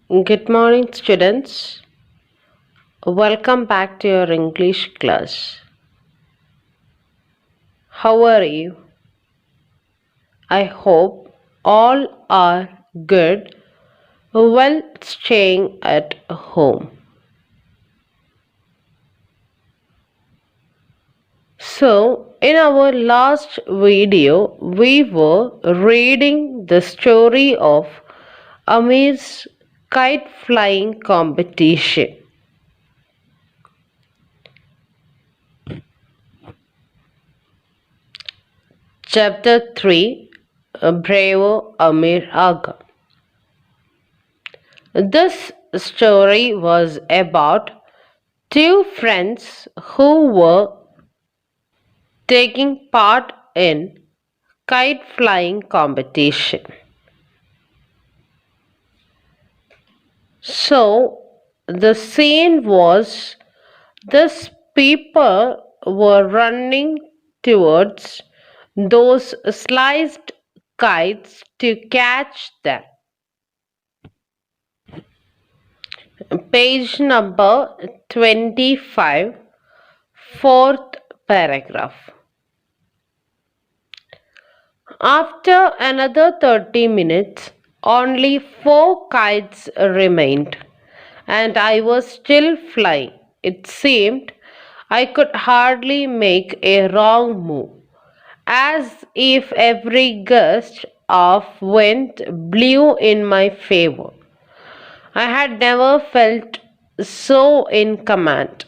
Good morning, students. Welcome back to your English class. How are you? I hope all are good while staying at home. So, in our last video, we were reading the story of Amir's kite flying competition. Chapter 3 Bravo Amir Aga. This story was about two friends who were taking part in kite flying competition. So the scene was this people were running towards those sliced kites to catch them. Page number 25, fourth paragraph. After another 30 minutes, only 4 kites remained, and I was still flying. It seemed I could hardly make a wrong move, as if every gust of wind blew in my favor. I had never felt so in command,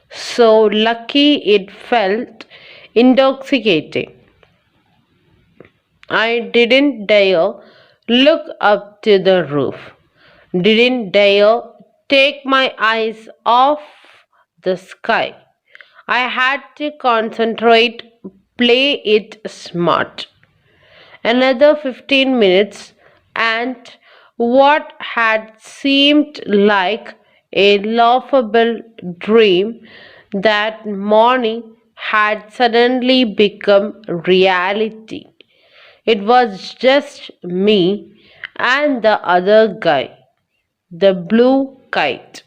so lucky it felt intoxicating. I didn't dare look up to the roof, didn't dare take my eyes off the sky. I had to concentrate, play it smart. Another 15 minutes, and what had seemed like a laughable dream that morning had suddenly become reality. It was just me and the other guy, the blue kite.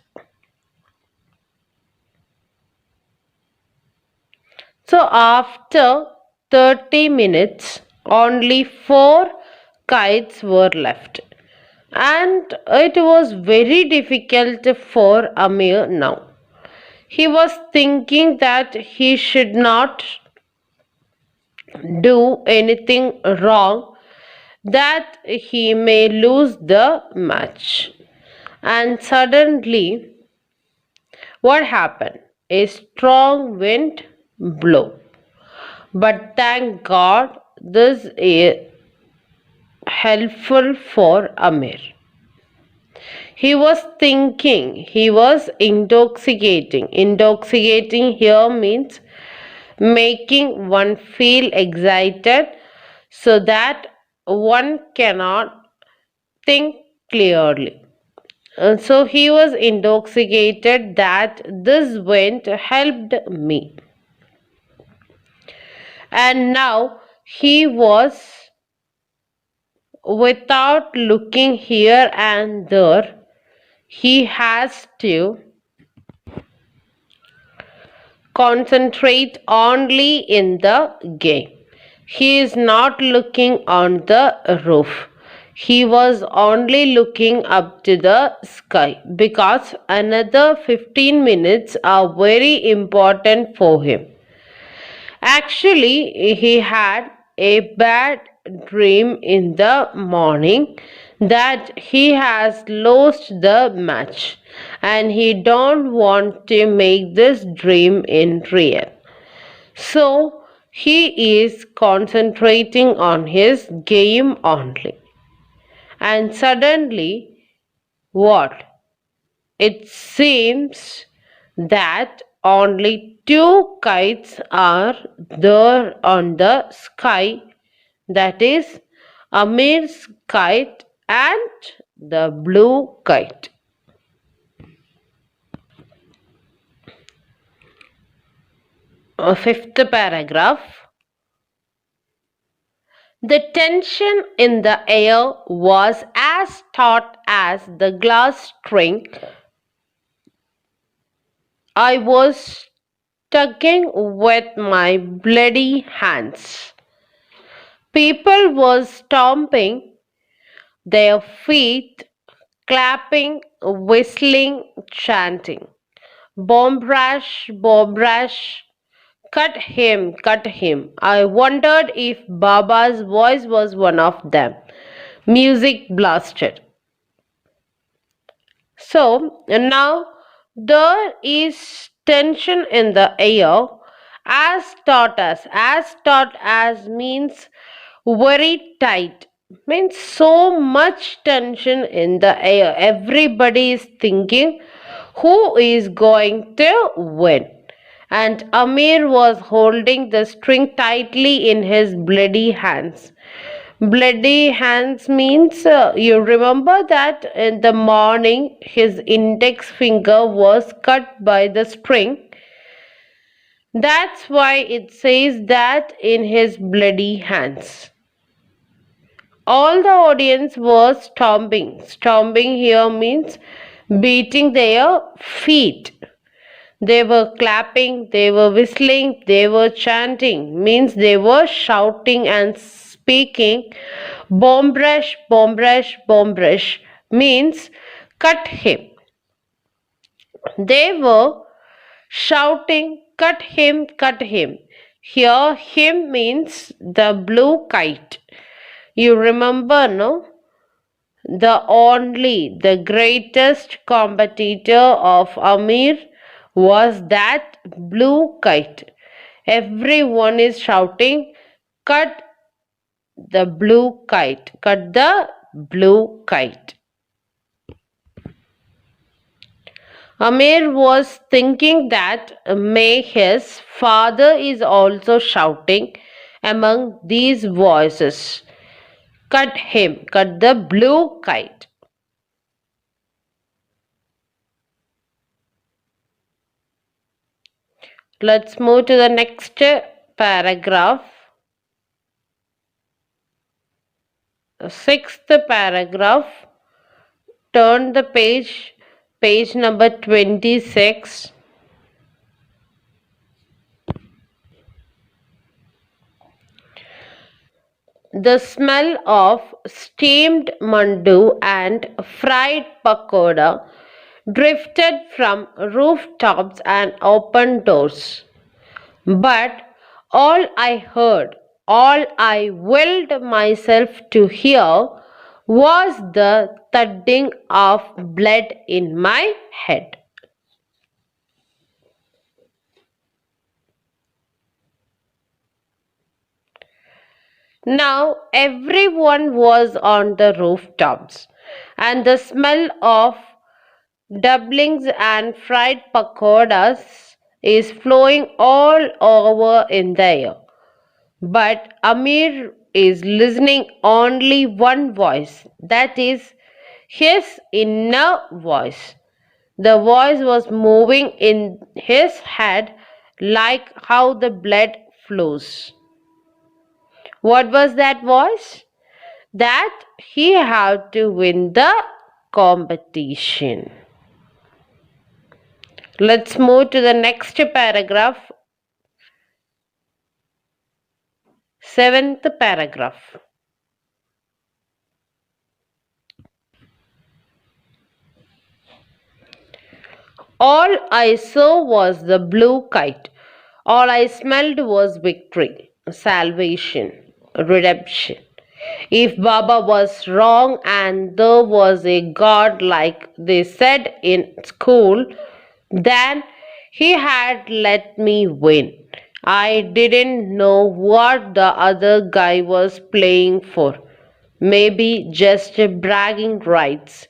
So after 30 minutes, only 4 kites were left. And it was very difficult for Amir now. He was thinking that he should not do anything wrong, that he may lose the match. And suddenly, what happened? A strong wind blew. But thank God, this is helpful for Amir. He was thinking, he was intoxicating. Intoxicating here means making one feel excited so that one cannot think clearly. So he was intoxicated that this wind helped me. And now he was, without looking here and there, he has to concentrate only in the game. He is not looking on the roof. He was only looking up to the sky because another 15 minutes are very important for him. Actually, he had a bad dream in the morning that he has lost the match and he don't want to make this dream in real. So he is concentrating on his game only. And suddenly, what? It seems that only 2 kites are there on the sky, that is, Amir's kite and the blue kite. Fifth paragraph. The tension in the air was as taut as the glass string I was tugging with my bloody hands. People were stomping their feet, clapping, whistling, chanting. Bomb rush, bomb rush, cut him, cut him. I wondered if Baba's voice was one of them. Music blasted. So now there is tension in the air as taut as means very tight, means so much tension in the air. Everybody is thinking who is going to win. And Amir was holding the string tightly in his bloody hands. Bloody hands means you remember that in the morning his index finger was cut by the string. That's why it says that in his bloody hands. All the audience was stomping. Stomping here means beating their feet. They were clapping, they were whistling, they were chanting, means they were shouting and speaking. Bomb rush, bomb rush, bomb rush means cut him. They were shouting, cut him, cut him. Here, him means the blue kite. You remember, no? The greatest competitor of Amir was that blue kite. Everyone is shouting, cut the blue kite, cut the blue kite. Amir was thinking that may his father is also shouting among these voices. Cut him, cut the blue kite. Let's move to the next paragraph. Sixth paragraph. Turn the page, page number 26. The smell of steamed mandu and fried pakoda drifted from rooftops and open doors. But all I heard, all I willed myself to hear, was the thudding of blood in my head. Now everyone was on the rooftops, and the smell of dumplings and fried pakodas is flowing all over in the air. But Amir is listening only one voice, that is his inner voice. The voice was moving in his head like how the blood flows. What was that voice? That he had to win the competition. Let's move to the next paragraph. Seventh paragraph. All I saw was the blue kite. All I smelled was victory, salvation, redemption. If Baba was wrong and there was a God like they said in school, then he had let me win. I didn't know what the other guy was playing for. Maybe just bragging rights.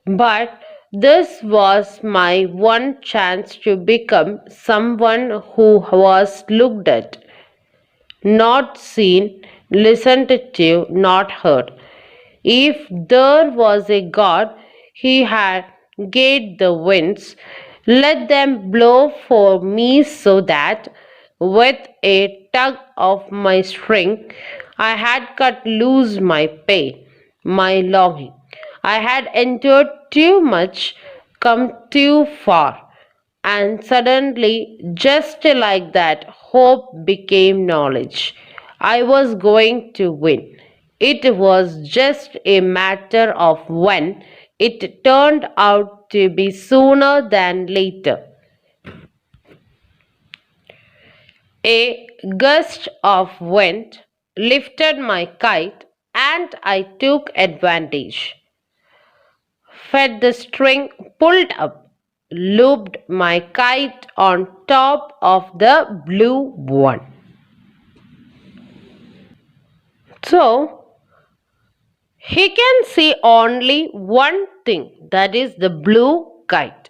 But this was my one chance to become someone who was looked at, not seen, listened to, not heard. If there was a God, he had gate the winds, let them blow for me so that with a tug of my string, I had cut loose my pain, my longing. I had endured too much, come too far. And suddenly, just like that, hope became knowledge. I was going to win. It was just a matter of when. It turned out to be sooner than later. A gust of wind lifted my kite, and I took advantage. Fed the string, pulled up, looped my kite on top of the blue one. So, he can see only one thing, that is the blue kite.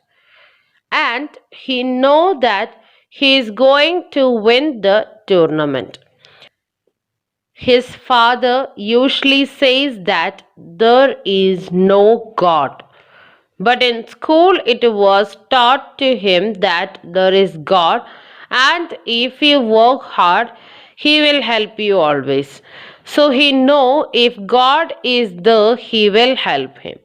And he know that he is going to win the tournament. His father usually says that there is no God. But in school it was taught to him that there is God, and if you work hard, he will help you always. So he know if God is there, he will help him.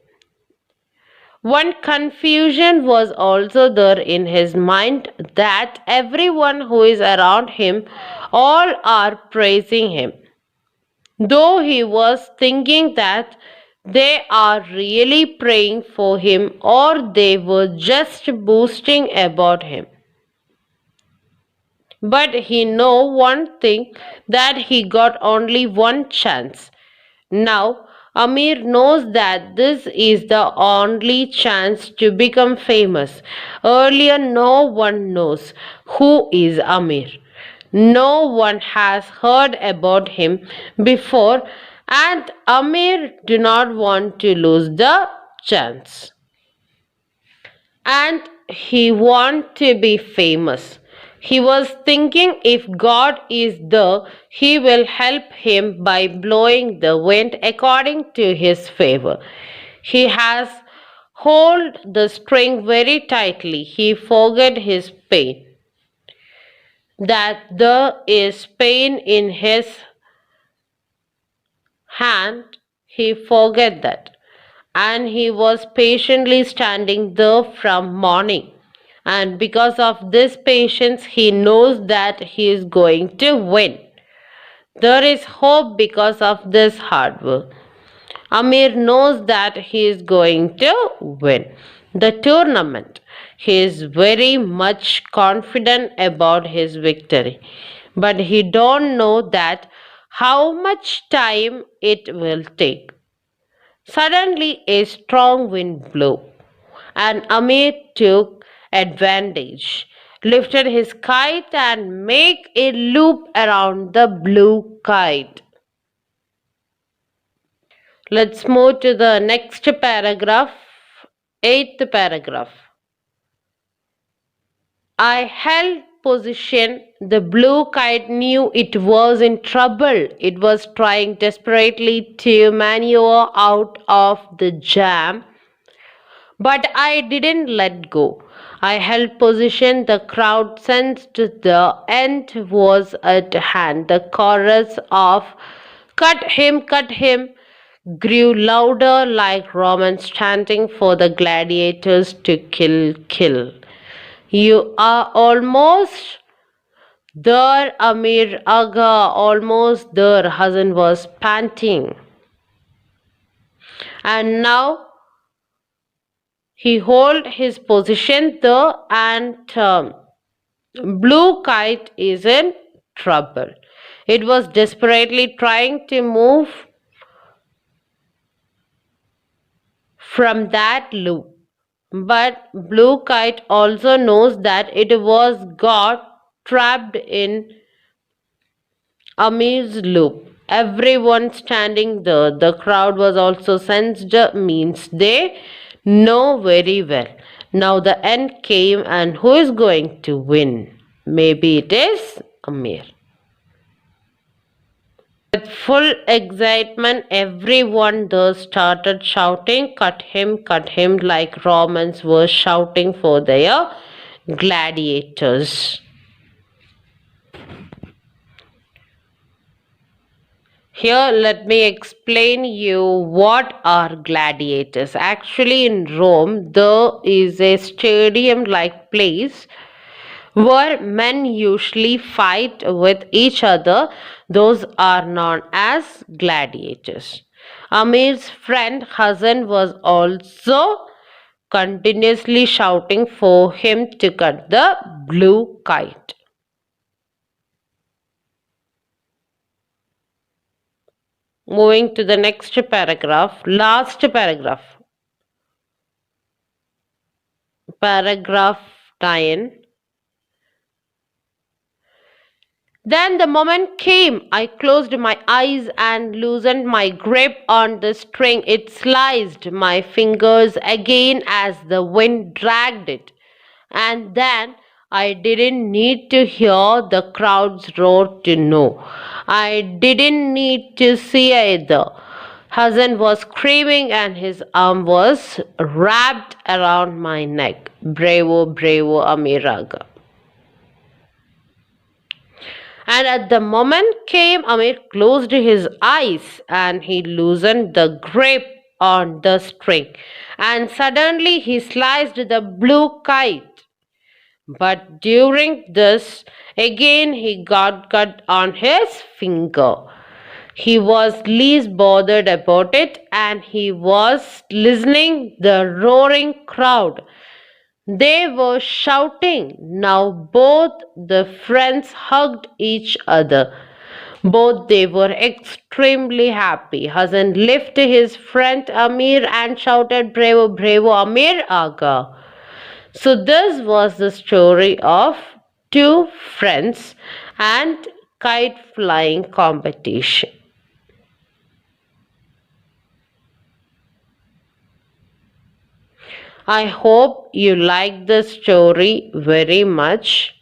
One confusion was also there in his mind, that everyone who is around him all are praising him, though he was thinking that they are really praying for him or they were just boasting about him. But he know one thing, that he got only one chance. Now Amir knows that this is the only chance to become famous. Earlier no one knows who is Amir. No one has heard about him before, and Amir do not want to lose the chance. And he want to be famous. He was thinking if God is there, he will help him by blowing the wind according to his favor. He has hold the string very tightly. He forget his pain. That there is pain in his hand, he forget that. And he was patiently standing there from morning. And because of this patience, he knows that he is going to win. There is hope because of this hard work. Amir knows that he is going to win the tournament. He is very much confident about his victory, but he don't know that how much time it will take. Suddenly a strong wind blew, and Amir took advantage, lifted his kite and made a loop around the blue kite. Let's move to the next paragraph, eighth paragraph. I held position. The blue kite knew it was in trouble. It was trying desperately to maneuver out of the jam, but I didn't let go. I held position. The crowd sensed the end was at hand. The chorus of cut him, grew louder like Romans chanting for the gladiators to kill, kill. You are almost there, Amir Aga, almost there. Hassan was panting. And now he hold his position there, and blue kite is in trouble. It was desperately trying to move from that loop. But blue kite also knows that it was got trapped in Amir's loop. Everyone standing there, the crowd was also sensed, means they know very well. Now the end came, and who is going to win? Maybe it is Amir. With full excitement, everyone there started shouting, cut him, like Romans were shouting for their gladiators. Here, let me explain you what are gladiators. Actually, in Rome, there is a stadium-like place where men usually fight with each other. Those are known as gladiators. Amir's friend Hassan was also continuously shouting for him to cut the blue kite. Moving to the next paragraph, last paragraph, paragraph 9. Then the moment came. I closed my eyes and loosened my grip on the string. It sliced my fingers again as the wind dragged it. And then I didn't need to hear the crowd's roar to know. I didn't need to see either. Hassan was screaming and his arm was wrapped around my neck. Bravo, bravo, Amiraga. And at the moment came, Amir closed his eyes and he loosened the grip on the string. And suddenly he sliced the blue kite. But during this, again he got cut on his finger. He was least bothered about it and he was listening the roaring crowd. They were shouting. Now both the friends hugged each other. Both they were extremely happy. Hassan lifted his friend Amir and shouted, Bravo, bravo, Amir Aga. So this was the story of two friends and kite flying competition. I hope you like the story very much.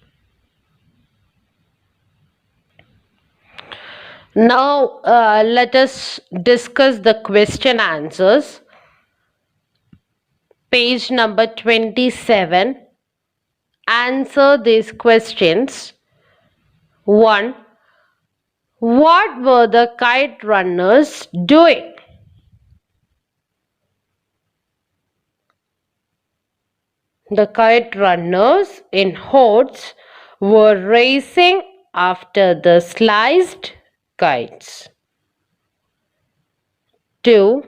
Now, let us discuss the question answers. Page number 27. Answer these questions. 1. What were the kite runners doing? The kite runners in hordes were racing after the sliced kites. 2.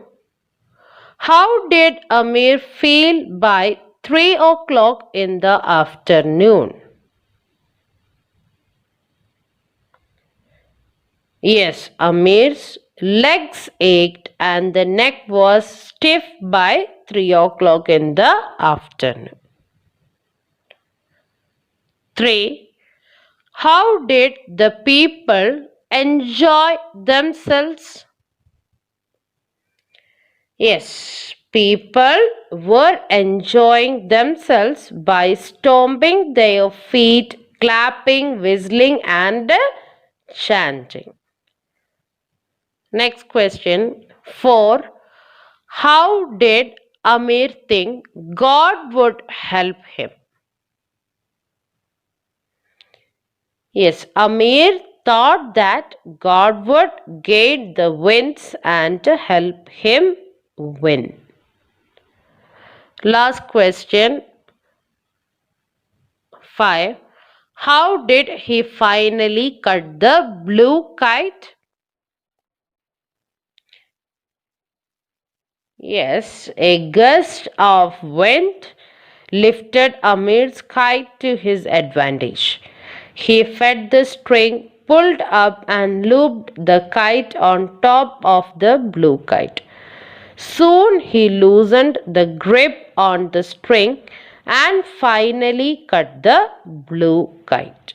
How did Amir feel by 3 o'clock in the afternoon? Yes, Amir's legs ached and the neck was stiff by 3 o'clock in the afternoon. 3. How did the people enjoy themselves? Yes, people were enjoying themselves by stomping their feet, clapping, whistling, and chanting. Next question. 4. How did Amir think God would help him? Yes, Amir thought that God would guide the winds and help him win. Last question. 5. How did he finally cut the blue kite? Yes, a gust of wind lifted Amir's kite to his advantage. He fed the string, pulled up, and looped the kite on top of the blue kite. Soon he loosened the grip on the string and finally cut the blue kite.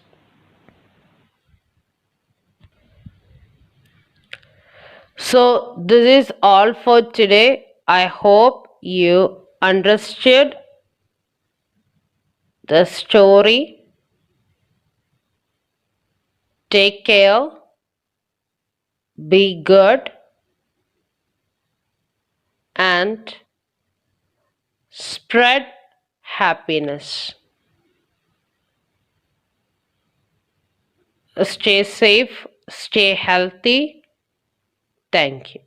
So, this is all for today. I hope you understood the story. Take care, be good, and spread happiness. Stay safe, stay healthy, Thank you.